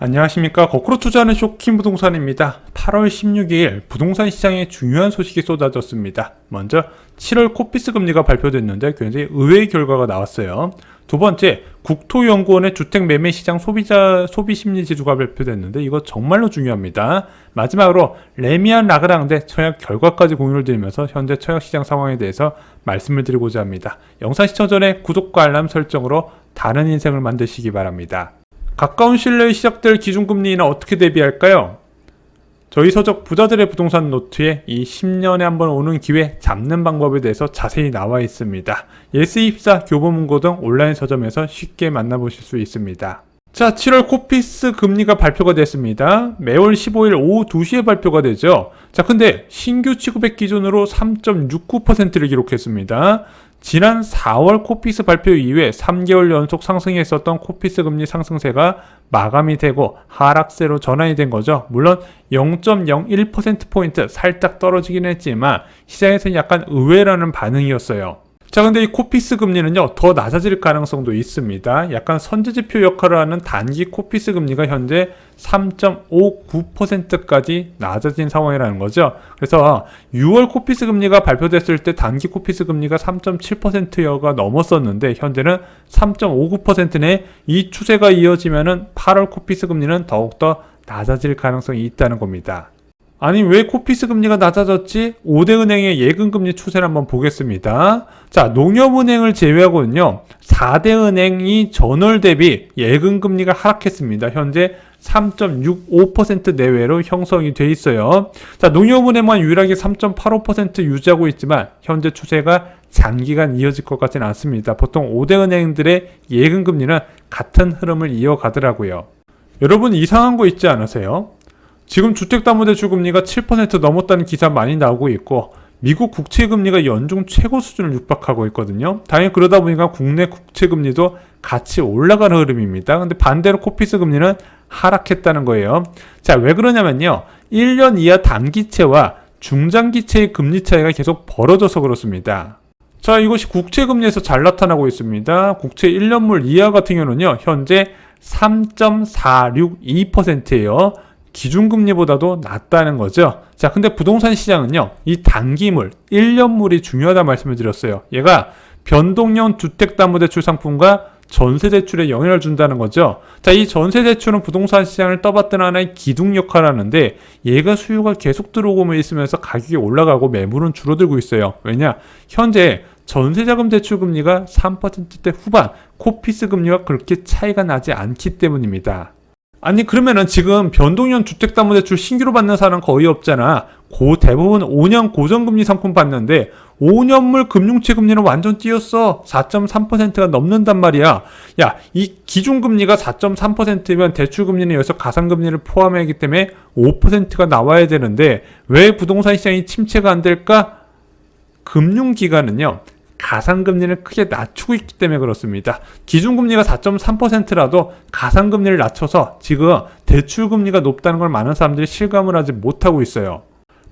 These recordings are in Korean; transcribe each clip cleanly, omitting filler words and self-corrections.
안녕하십니까. 거꾸로 투자하는 쇼킹 부동산입니다. 8월 16일 부동산 시장에 중요한 소식이 쏟아졌습니다. 먼저 7월 코피스 금리가 발표됐는데 굉장히 의외의 결과가 나왔어요. 두 번째, 국토연구원의 주택매매시장 소비심리지수가 발표됐는데 이거 정말로 중요합니다. 마지막으로 레미안 라그랑데 청약 결과까지 공유를 드리면서 현재 청약시장 상황에 대해서 말씀을 드리고자 합니다. 영상 시청 전에 구독과 알람 설정으로 다른 인생을 만드시기 바랍니다. 가까운 시일내에 시작될 기준금리는 어떻게 대비할까요? 저희 서적 부자들의 부동산 노트에 이 10년에 한번 오는 기회 잡는 방법에 대해서 자세히 나와 있습니다. 예스24, 교보문고 등 온라인 서점에서 쉽게 만나보실 수 있습니다. 자, 7월 코피스 금리가 발표가 됐습니다. 매월 15일 오후 2시에 발표가 되죠. 자, 근데 신규 취급액 기준으로 3.69%를 기록했습니다. 지난 4월 코피스 발표 이후에 3개월 연속 상승했었던 코피스 금리 상승세가 마감이 되고 하락세로 전환이 된 거죠. 물론 0.01%포인트 살짝 떨어지긴 했지만 시장에서는 약간 의외라는 반응이었어요. 자, 근데 이 코피스 금리는요, 더 낮아질 가능성도 있습니다. 약간 선제지표 역할을 하는 단기 코피스 금리가 현재 3.59%까지 낮아진 상황이라는 거죠. 그래서 6월 코피스 금리가 발표됐을 때 단기 코피스 금리가 3.7%가 넘었었는데 현재는 3.59% 내 이 추세가 이어지면은 8월 코피스 금리는 더욱더 낮아질 가능성이 있다는 겁니다. 아니, 왜 코피스 금리가 낮아졌지? 5대 은행의 예금금리 추세를 한번 보겠습니다. 자, 농협은행을 제외하고는요, 4대 은행이 전월 대비 예금금리가 하락했습니다. 현재 3.65% 내외로 형성이 돼 있어요. 자, 농협은행만 유일하게 3.85% 유지하고 있지만 현재 추세가 장기간 이어질 것 같지는 않습니다. 보통 5대 은행들의 예금금리는 같은 흐름을 이어가더라고요. 여러분, 이상한 거 있지 않으세요? 지금 주택담보대출 금리가 7% 넘었다는 기사 많이 나오고 있고 미국 국채금리가 연중 최고 수준을 육박하고 있거든요. 당연히 그러다 보니까 국내 국채금리도 같이 올라가는 흐름입니다. 근데 반대로 코피스 금리는 하락했다는 거예요. 자, 왜 그러냐면요, 1년 이하 단기채와 중장기채의 금리 차이가 계속 벌어져서 그렇습니다. 자, 이것이 국채금리에서 잘 나타나고 있습니다. 국채 1년물 이하 같은 경우는요, 현재 3.462%예요. 기준금리보다도 낮다는 거죠. 자, 근데 부동산 시장은요, 이 단기물, 1년물이 중요하다 말씀을 드렸어요. 얘가 변동형 주택담보대출 상품과 전세대출에 영향을 준다는 거죠. 자, 이 전세대출은 부동산 시장을 떠받드는 하나의 기둥 역할을 하는데 얘가 수요가 계속 들어오고 있으면서 가격이 올라가고 매물은 줄어들고 있어요. 왜냐? 현재 전세자금 대출 금리가 3%대 후반, 코피스 금리와 그렇게 차이가 나지 않기 때문입니다. 아니, 그러면은 지금 변동형 주택담보대출 신규로 받는 사람은 거의 없잖아. 대부분 5년 고정금리 상품 받는데 5년물 금융채 금리는 완전 뛰었어. 4.3%가 넘는단 말이야. 야, 이 기준금리가 4.3%면 대출금리는 여기서 가상금리를 포함하기 때문에 5%가 나와야 되는데 왜 부동산 시장이 침체가 안 될까? 금융기관은요, 가상금리를 크게 낮추고 있기 때문에 그렇습니다. 기준금리가 4.3%라도 가상금리를 낮춰서 지금 대출금리가 높다는 걸 많은 사람들이 실감을 하지 못하고 있어요.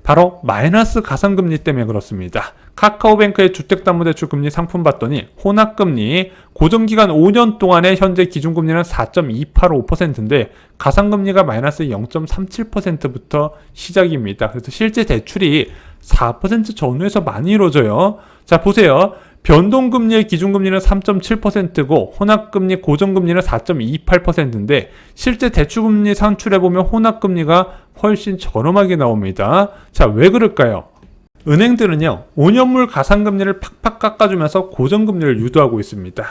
바로 마이너스 가상금리 때문에 그렇습니다. 카카오뱅크의 주택담보대출 금리 상품 봤더니 혼합금리 고정기간 5년 동안의 현재 기준금리는 4.285%인데 가상금리가 마이너스 0.37%부터 시작입니다. 그래서 실제 대출이 4% 전후에서 많이 이루어져요. 자, 보세요. 변동금리의 기준금리는 3.7%고 혼합금리 고정금리는 4.28%인데 실제 대출금리 산출해보면 혼합금리가 훨씬 저렴하게 나옵니다. 자, 왜 그럴까요? 은행들은요, 5년물 가상금리를 팍팍 깎아주면서 고정금리를 유도하고 있습니다.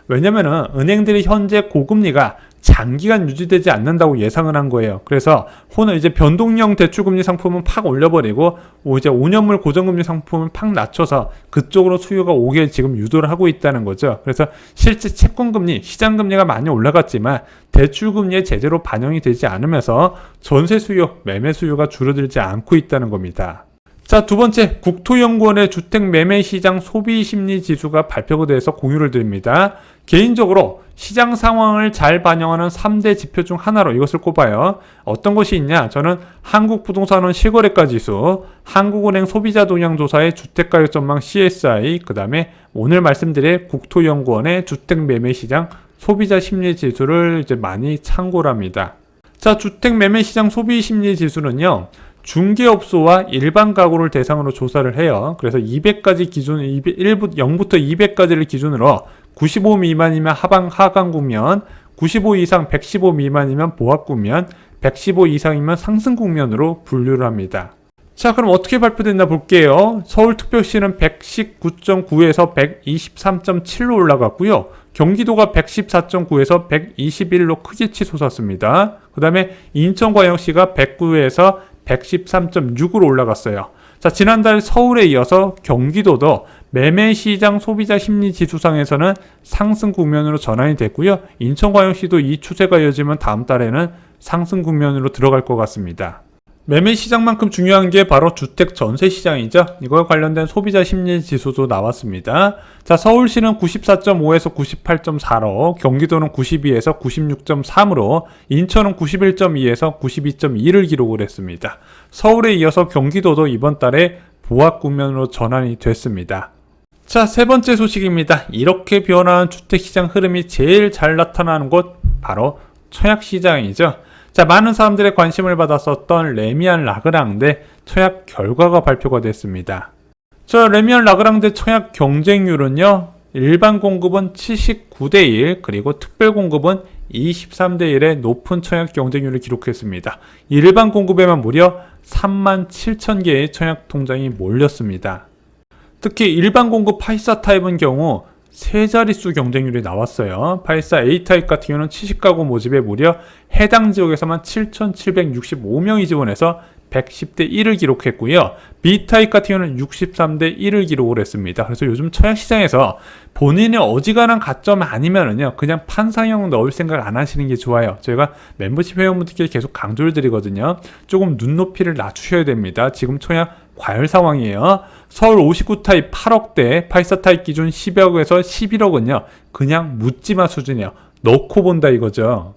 왜냐면은 은행들이 현재 고금리가 장기간 유지되지 않는다고 예상을 한 거예요. 그래서 이제 변동형 대출금리 상품은 팍 올려버리고 이제 5년물 고정금리 상품은 팍 낮춰서 그쪽으로 수요가 오게 지금 유도를 하고 있다는 거죠. 그래서 실제 채권금리, 시장금리가 많이 올라갔지만 대출금리에 제대로 반영이 되지 않으면서 전세 수요, 매매 수요가 줄어들지 않고 있다는 겁니다. 자, 두 번째, 국토연구원의 주택매매시장 소비심리지수가 발표가 돼서 공유를 드립니다. 개인적으로 시장 상황을 잘 반영하는 3대 지표 중 하나로 이것을 꼽아요. 어떤 것이 있냐? 저는 한국부동산원 실거래가 지수, 한국은행 소비자동향조사의 주택가격전망 CSI, 그 다음에 오늘 말씀드릴 국토연구원의 주택매매시장 소비자심리지수를 이제 많이 참고를 합니다. 자, 주택매매시장 소비심리지수는요, 중개업소와 일반 가구를 대상으로 조사를 해요. 그래서 200가지 기준, 0부터 200가지를 기준으로 95 미만이면 하강국면, 95 이상 115 미만이면 보합국면, 115 이상이면 상승국면으로 분류를 합니다. 자, 그럼 어떻게 발표됐나 볼게요. 서울특별시는 119.9에서 123.7로 올라갔고요. 경기도가 114.9에서 121로 크게 치솟았습니다. 그 다음에 인천광역시가 109에서 113.6으로 올라갔어요. 자, 지난달 서울에 이어서 경기도도 매매시장 소비자심리지수상에서는 상승 국면으로 전환이 됐고요. 인천광역시도 이 추세가 이어지면 다음 달에는 상승 국면으로 들어갈 것 같습니다. 매매시장만큼 중요한 게 바로 주택 전세시장이죠. 이거에 관련된 소비자심리지수도 나왔습니다. 자, 서울시는 94.5에서 98.4로, 경기도는 92에서 96.3으로, 인천은 91.2에서 92.2를 기록을 했습니다. 서울에 이어서 경기도도 이번 달에 보합 국면으로 전환이 됐습니다. 자, 세 번째 소식입니다. 이렇게 변화한 주택시장 흐름이 제일 잘 나타나는 곳, 바로 청약시장이죠. 자, 많은 사람들의 관심을 받았었던 레미안 라그랑데 청약 결과가 발표가 됐습니다. 저 레미안 라그랑데 청약 경쟁률은요, 일반 공급은 79대 1, 그리고 특별 공급은 23대 1의 높은 청약 경쟁률을 기록했습니다. 일반 공급에만 무려 37,000개의 청약 통장이 몰렸습니다. 특히 일반 공급 84 타입은 경우 세 자릿수 경쟁률이 나왔어요. 84 A타입 같은 경우는 70가구 모집에 무려 해당 지역에서만 7,765명이 지원해서 110대 1을 기록했고요. B타입 같은 경우는 63대 1을 기록을 했습니다. 그래서 요즘 청약시장에서 본인의 어지간한 가점 아니면은요, 그냥 판상형 넣을 생각 안 하시는 게 좋아요. 저희가 멤버십 회원분들께 계속 강조를 드리거든요. 조금 눈높이를 낮추셔야 됩니다. 지금 청약 과열 상황이에요. 서울 59타입 8억대, 84타입 기준 10억에서 11억은요, 그냥 묻지마 수준이에요. 넣고 본다 이거죠.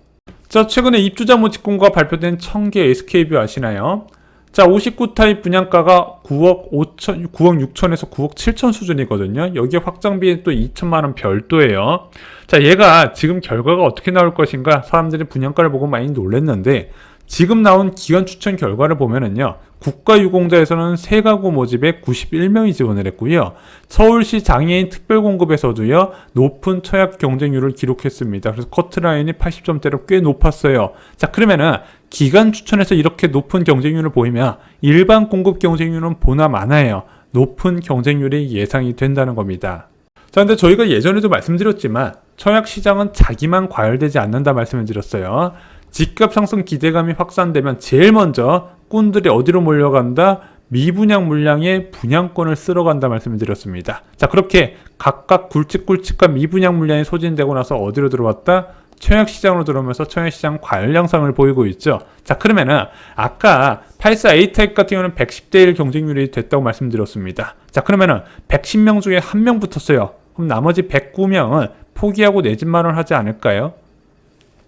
자, 최근에 입주자 모집공고가 발표된 청계 SK뷰 아시나요? 자, 59타입 분양가가 9억 6천에서 9억 7천 수준이거든요. 여기에 확장비에 또 2천만 원 별도예요. 자, 얘가 지금 결과가 어떻게 나올 것인가, 사람들이 분양가를 보고 많이 놀랐는데, 지금 나온 기관 추천 결과를 보면은요, 국가유공자에서는 세 가구 모집에 91명이 지원을 했고요. 서울시 장애인 특별공급에서도요, 높은 청약 경쟁률을 기록했습니다. 그래서 커트라인이 80점대로 꽤 높았어요. 자, 그러면은 기관 추천에서 이렇게 높은 경쟁률을 보이면 일반 공급 경쟁률은 보나 마나예요. 높은 경쟁률이 예상이 된다는 겁니다. 자, 근데 저희가 예전에도 말씀드렸지만 청약 시장은 자기만 과열되지 않는다 말씀을 드렸어요. 집값 상승 기대감이 확산되면 제일 먼저 꾼들이 어디로 몰려간다? 미분양 물량의 분양권을 쓸어 간다 말씀을 드렸습니다. 자, 그렇게 각각 굵직굵직한 미분양 물량이 소진되고 나서 어디로 들어왔다? 청약시장으로 들어오면서 청약시장 과열 양상을 보이고 있죠. 자, 그러면은 아까 84 A타입 같은 경우는 110대 1 경쟁률이 됐다고 말씀드렸습니다. 자, 그러면은 110명 중에 1명 붙었어요. 그럼 나머지 109명은 포기하고 내 집 마련하지 않을까요?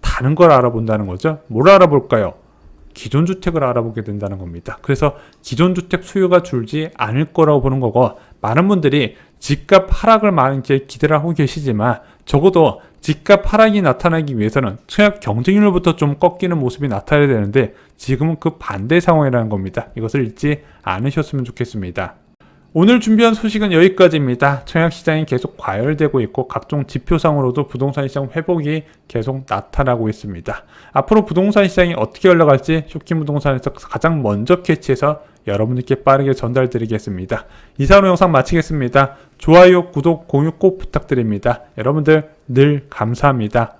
다른 걸 알아본다는 거죠. 뭘 알아볼까요? 기존 주택을 알아보게 된다는 겁니다. 그래서 기존 주택 수요가 줄지 않을 거라고 보는 거고, 많은 분들이 집값 하락을 많이 기대를 하고 계시지만 적어도 집값 하락이 나타나기 위해서는 청약 경쟁률부터 좀 꺾이는 모습이 나타나야 되는데 지금은 그 반대 상황이라는 겁니다. 이것을 잊지 않으셨으면 좋겠습니다. 오늘 준비한 소식은 여기까지입니다. 청약시장이 계속 과열되고 있고 각종 지표상으로도 부동산 시장 회복이 계속 나타나고 있습니다. 앞으로 부동산 시장이 어떻게 올라갈지 쇼킹부동산에서 가장 먼저 캐치해서 여러분들께 빠르게 전달드리겠습니다. 이상으로 영상 마치겠습니다. 좋아요, 구독, 공유 꼭 부탁드립니다. 여러분들 늘 감사합니다.